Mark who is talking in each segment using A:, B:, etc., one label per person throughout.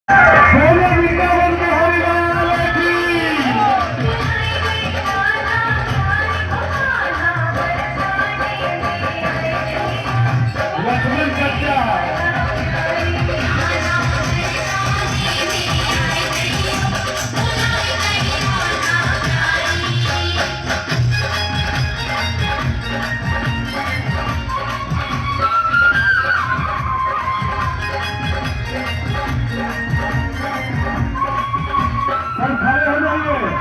A: बोले वृंदावन बिहारी लाल की। लक्ष्मण चचा सर खड़े हो जाइए।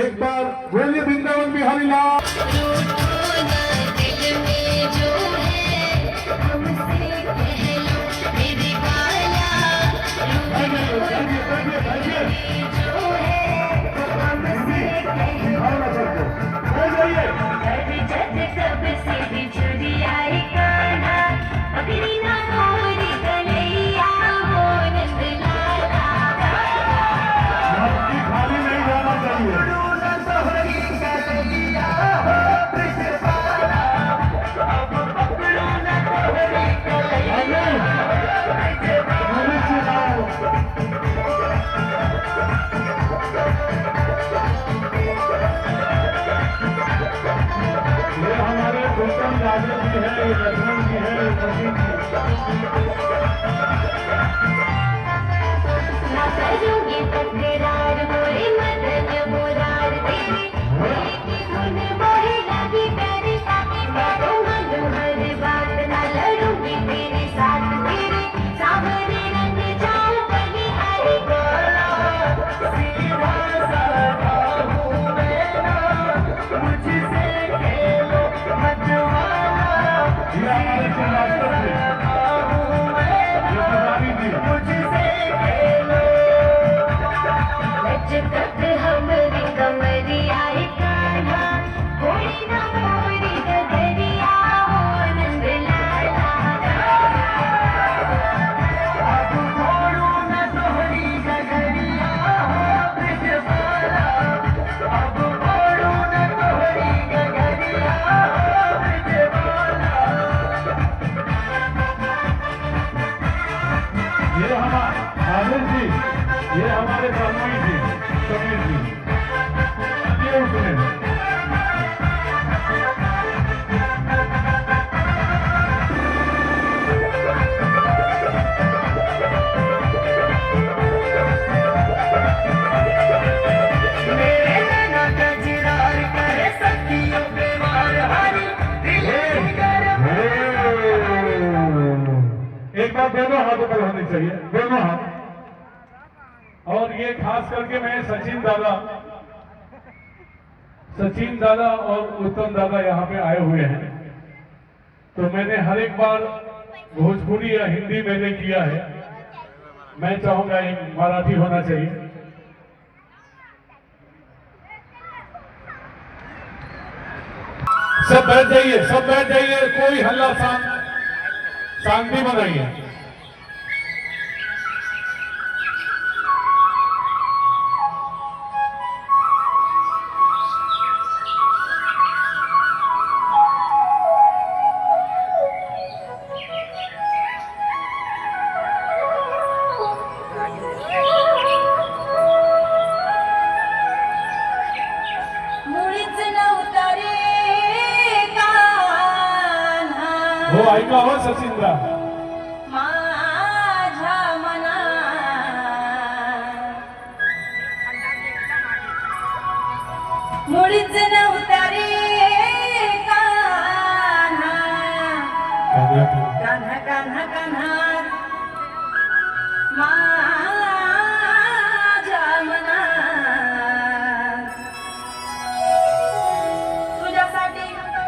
A: एक बार बोलिए वृंदावन बिहारी लाल। ये हमारे ब्रह्मी जी समीर जी ये सुने। एक बार दोनों हाथों पर होनी चाहिए, दोनों हाथ। और ये खास करके मैं सचिन दादा और उत्तम दादा यहाँ पे आए हुए हैं, तो मैंने हर एक बार भोजपुरी या हिंदी मैंने किया है, मैं चाहूंगा ये मराठी होना चाहिए। सब बैठ जाइए, सब बैठ जाइए, कोई हल्ला शांति बनाइए। हो ऐका हो सचिनदा
B: माझ्या मना मुळीच नव्हता रे कान्हा कान्हा कान्हा कान्हा माझ्या मना तुझ्यासाठी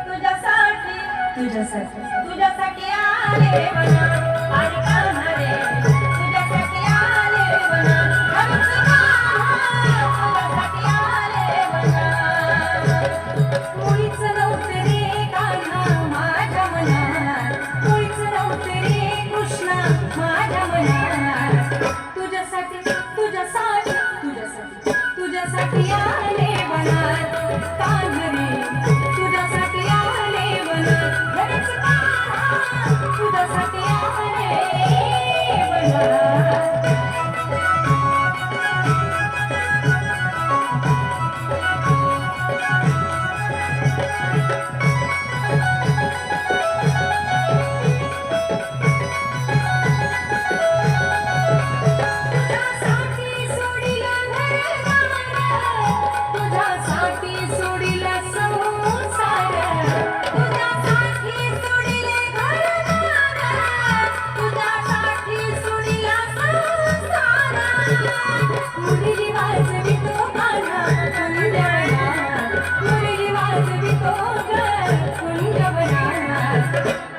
B: तुझ्यासाठी तुझ्यासाठी तुझ्यासाठी आले मना आणि कान्हा रे तुझ्यासाठी आले मना खरंच तुझ्यासाठी आले मना मुळीच नव्हते रे कान्हा माझ्या मनात मुळीच नव्हते रे कृष्णा माझ्या मनात तुझ्यासाठी तुझ्यासाठी तुझ्यासाठी तुझ्यासाठी आले मनात कान्हा रे तुझ्यासाठी आले मनात खरंच कान्हा तुझ्यासाठी आले मनात तुझ्यासाठी सोडिला संसार तुझ्यासाठी सोडिले घरदार तुझ्यासाठी सोडिला संसार मुरली वाजवितो कान्हा कुंजवनात मुरली वाजवितो ग कुंजवनात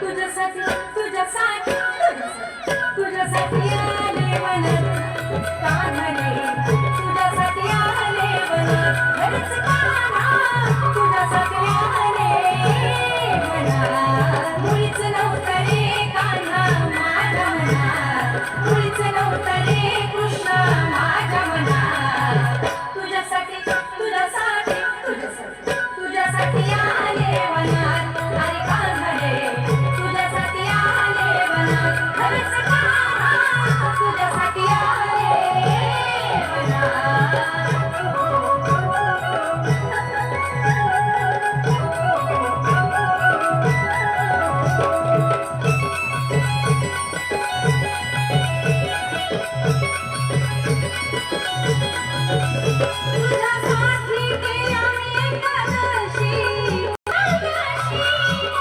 B: तुझ्यासाठी तुझ्यासाठी तुझ्यासाठी आले मनात कान्हा रे तुझ्यासाठी आले मनात खरंच कान्हा तुझ्यासाठी आले मनात मुळीच नव्हतं रे कान्हा माझ्या मनात मुळीच नव्हतं रे कृष्णा माझ्या मनात तुझ्यासाठी तुझ्यासाठी तुझ्यासाठी तुझ्यासाठी आले मनात अरे कान्हा रे तुझ्यासाठी आले मनात खरंच कान्हा तुझ्यासाठी आले तुझ्यासाठी केला मी एकादशी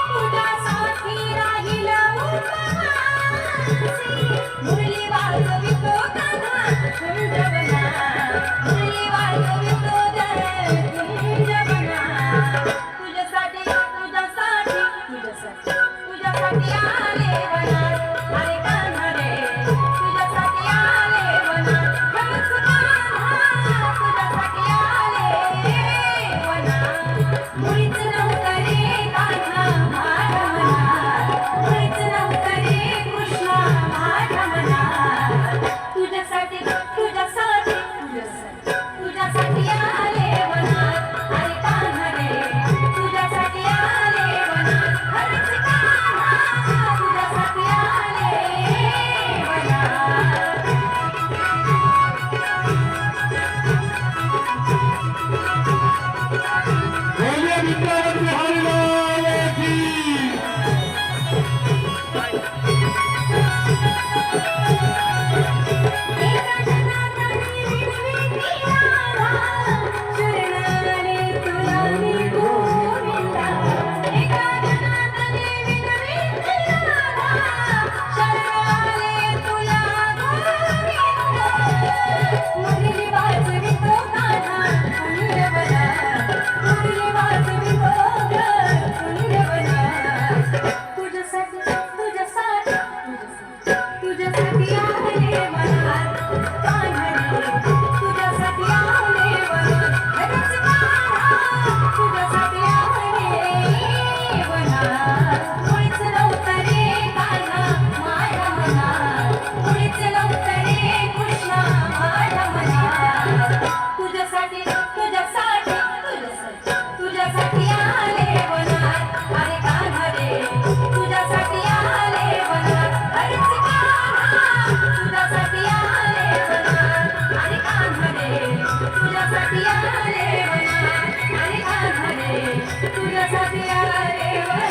B: तुझ्यासाठी राहिला उपवासी मुरली वाजवितो कान्हा कुंजवनात मुरली वाजवितो ग कुंजवनात तुझ्यासाठी तुझ्यासाठी तुझ्यासाठी तुझ्यासाठी आले मनात अरे कान्हा रे तुझ्यासाठी आले मनात खरंच कान्हा तुझ्यासाठी आले मनात मुळीच नव्हतं रे कान्हा माझ्या मनात मुळीच नव्हतं रे कृष्णा माझ्या मनात तुझ्यासाठी तुझ्यासाठी तुझ्यासाठी तुझ्यासाठी आले मनात अरे कान्हा रे तुझ्यासाठी आले मनात खरंच कान्हा तुझ्यासाठी आले मनात
A: बोलिए विद्यावत बिहारी लाल की
B: एका जनार्दनी विनविती राधा शरणाले तुला मी गोविंदा एका जनार्दनी विनविती राधा शरणाले तुला गोविंदा मुरली वाजवितो कान्हा कुंजवनात मुरली वाजवितो ग कुंजवनात तुझ्यासाठी तुझ्यासाठी तुझ्यासाठी आले मनात कान्हा रे तुझ्यासाठी आले मनात खरंच कान्हा तुझ्यासाठी आले मनात मुळीच नव्हतं रे कान्हा माझ्या मनात मुळीच नव्हतं रे कृष्णा माझ्या मनात तुझ्यासाठी तुझ्यासाठी तुझ्यासाठी तुझ्यासाठी आले मनात अरे कान्हा रे तुझ्यासाठी आले मनात खरंच कान्हा तुझ्यासाठी आले मनात अरे कान्हा रे तुझ्यासाठी आले मनात अरे कान्हा रे तुझ्यासाठी आले मनात